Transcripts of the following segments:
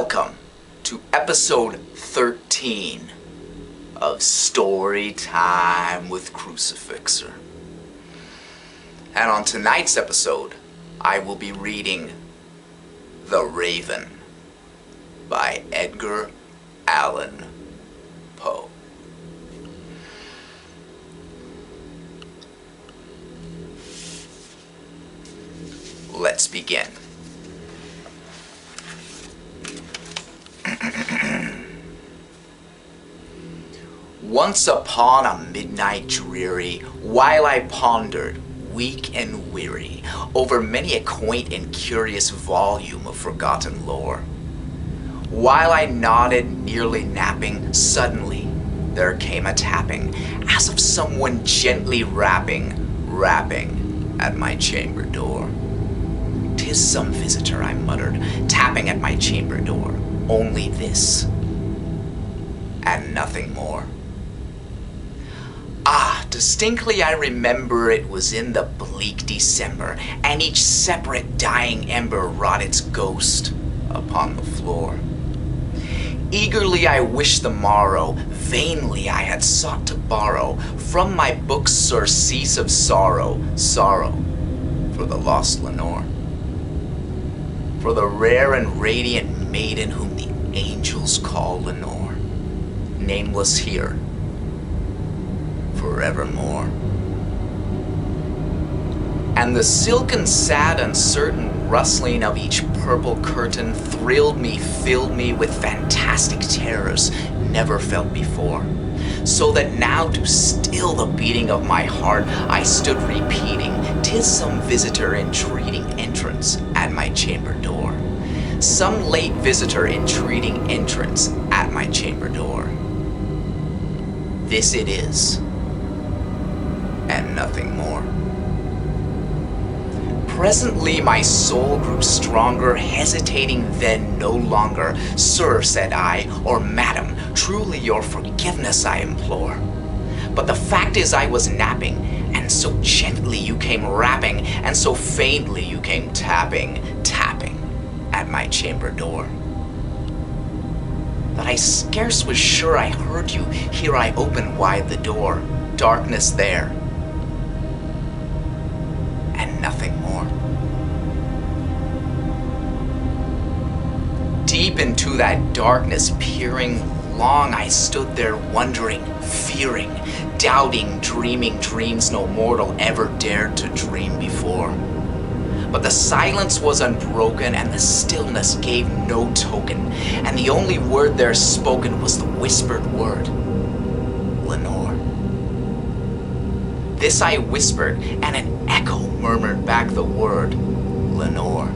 Welcome to episode 13 of Storytime with CruciFixer. And on tonight's episode, I will be reading The Raven by Edgar Allan Poe. Let's begin. Once upon a midnight dreary, while I pondered, weak and weary, over many a quaint and curious volume of forgotten lore, while I nodded, nearly napping, suddenly there came a tapping, as of someone gently rapping at my chamber door. "'Tis some visitor," I muttered, tapping at my chamber door. "Only this, and nothing more." Distinctly I remember it was in the bleak December, and each separate dying ember wrought its ghost upon the floor. Eagerly I wished the morrow, vainly I had sought to borrow from my book's surcease of sorrow for the lost Lenore, for the rare and radiant maiden whom the angels call Lenore, nameless here forevermore. And the silken, sad, uncertain rustling of each purple curtain thrilled me, filled me with fantastic terrors never felt before, so that now to still the beating of my heart I stood repeating, "'Tis some visitor entreating entrance at my chamber door. Some late visitor entreating entrance at my chamber door. This it is, and nothing more." Presently my soul grew stronger, hesitating then no longer. "Sir," said I, or "Madam, truly your forgiveness I implore. But the fact is I was napping, and so gently you came rapping, and so faintly you came tapping at my chamber door, that I scarce was sure I heard you. Here I opened wide the door. Darkness there, and nothing more. Deep into that darkness peering, long I stood there wondering, fearing, doubting, dreaming dreams no mortal ever dared to dream before. But the silence was unbroken, and the stillness gave no token, and the only word there spoken was the whispered word, "Lenore." This I whispered, and an echo murmured back the word, "Lenore."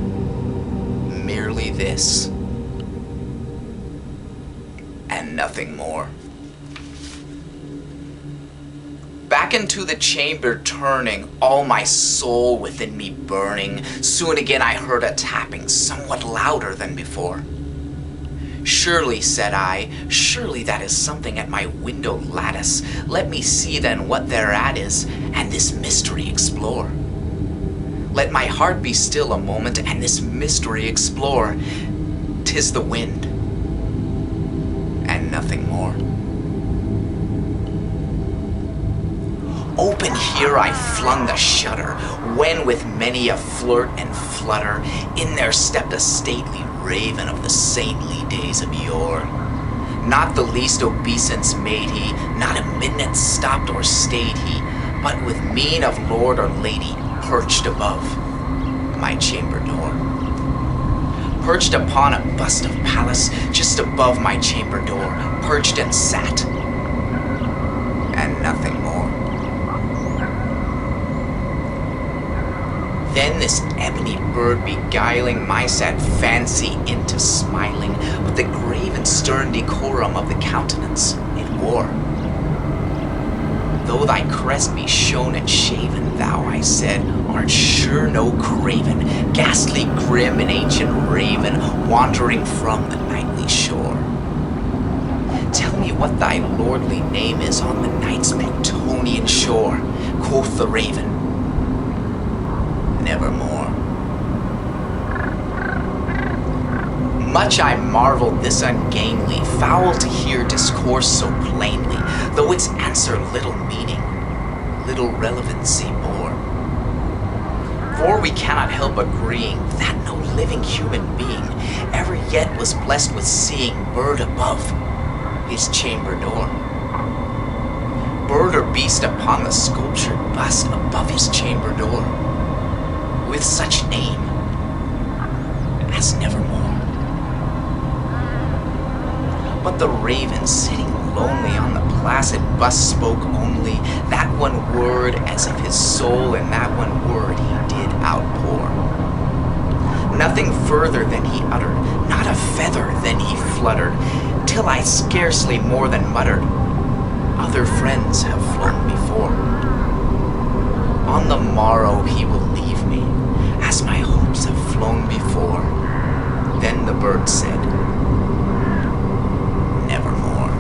Merely this, and nothing more. Back into the chamber turning, all my soul within me burning, soon again I heard a tapping, somewhat louder than before. "Surely," said I, "surely that is something at my window lattice. Let me see then what thereat is, and this mystery explore. Let my heart be still a moment, and this mystery explore. 'Tis the wind, and nothing more." Open here I flung the shutter, when with many a flirt and flutter, in there stepped a stately raven of the saintly days of yore. Not the least obeisance made he, not a minute stopped or stayed he, but with mien of lord or lady perched above my chamber door. Perched upon a bust of Pallas, just above my chamber door, perched and sat, and nothing more. Then this ebony bird beguiling my sad fancy into smiling, with the grave and stern decorum of the countenance it wore. "Though thy crest be shone and shaven, thou," I said, "art sure no craven, ghastly grim and ancient raven, wandering from the nightly shore. Tell me what thy lordly name is on the night's Plutonian shore." Quoth the raven, "Nevermore." Much I marveled this ungainly, foul to hear discourse so plainly, though its answer little meaning, little relevancy bore. For we cannot help agreeing that no living human being ever yet was blessed with seeing bird above his chamber door. Bird or beast upon the sculptured bust above his chamber door, with such name as nevermore. But the raven sitting lonely on the placid bust spoke only that one word, as if his soul in that one word he did outpour. Nothing further than he uttered, not a feather than he fluttered, till I scarcely more than muttered, other friends have flown before. On the morrow he will leave me, as my hopes have flown before. Then the bird said, nevermore.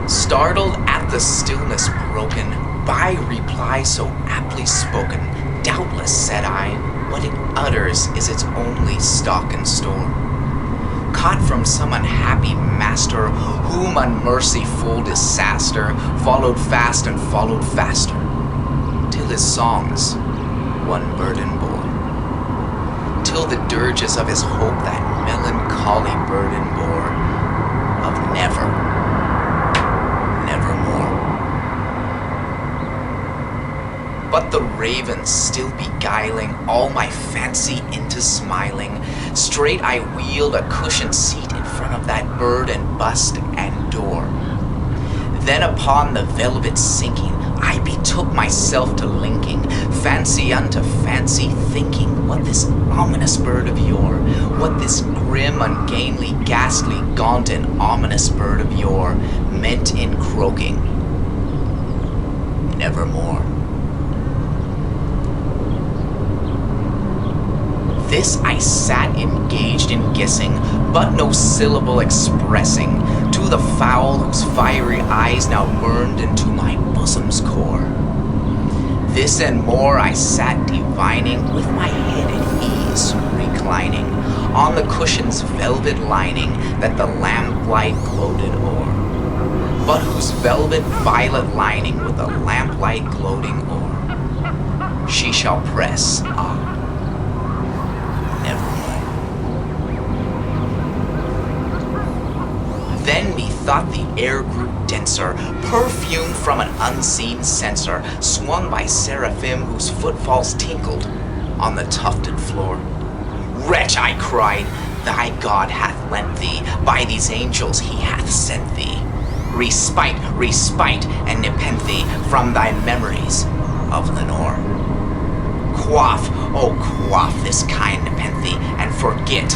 Startled at the stillness broken by reply so aptly spoken, doubtless, said I, what it utters is its only stock and store. Caught from some unhappy master, whom unmerciful disaster followed fast and followed faster, till his songs one burden bore. Till the dirges of his hope that melancholy burden bore, of never, nevermore. But the raven still beguiling all my fancy into smiling, straight I wheeled a cushioned seat in front of that bird and bust and door. Then upon the velvet sinking, I betook myself to linking fancy unto fancy, thinking what this ominous bird of yore, what this grim, ungainly, ghastly, gaunt, and ominous bird of yore meant in croaking nevermore. This I sat engaged in guessing, but no syllable expressing, to the fowl whose fiery eyes now burned into my bosom's core. This and more I sat divining, with my head at ease reclining, on the cushion's velvet lining that the lamplight gloated o'er, but whose velvet violet lining with the lamplight gloating o'er, she shall press, nevermore. Then methought the air grew denser, perfumed from an unseen censer, swung by seraphim whose footfalls tinkled on the tufted floor. Wretch, I cried, thy God hath lent thee, by these angels he hath sent thee, respite, respite, and nepenthe from thy memories of Lenore. Quaff, oh quaff this kind nepenthe, and forget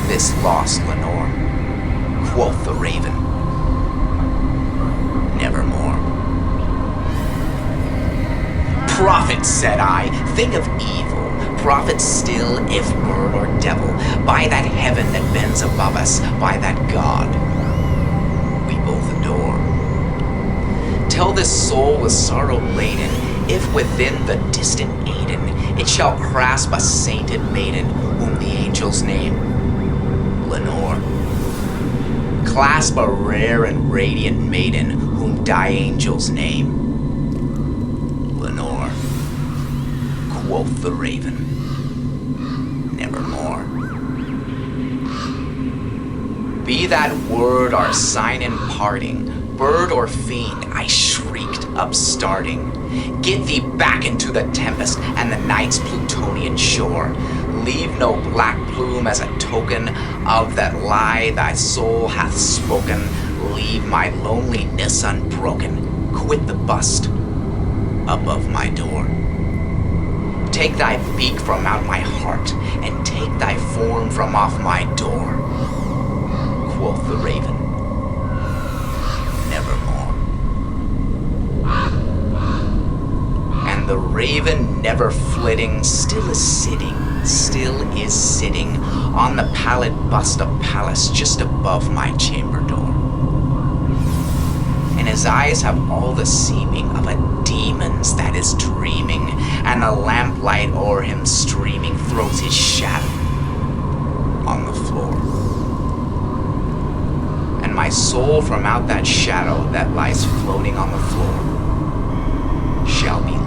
this lost Lenore. Quoth the raven, nevermore. Prophet, said I, think of evil, prophet still, if bird or devil, by that heaven that bends above us, by that God we both adore. Tell this soul with sorrow laden, if within the distant Eden it shall grasp a sainted maiden, whom the angels name Lenore. Clasp a rare and radiant maiden, whom thy angels name Lenore. Quoth the raven, nevermore. Be that word our sign in parting, bird or fiend, I shrieked, upstarting. Get thee back into the tempest and the night's Plutonian shore. Leave no black plume as a token of that lie thy soul hath spoken. Leave my loneliness unbroken. Quit the bust above my door. Take thy beak from out my heart, and take thy form from off my door. Quoth the raven, nevermore. And the raven, never flitting, still is sitting on the pallid bust of Pallas just above my chamber door. And his eyes have all the seeming of a demons that is dreaming, and the lamplight o'er him streaming throws his shadow on the floor. And my soul from out that shadow that lies floating on the floor shall be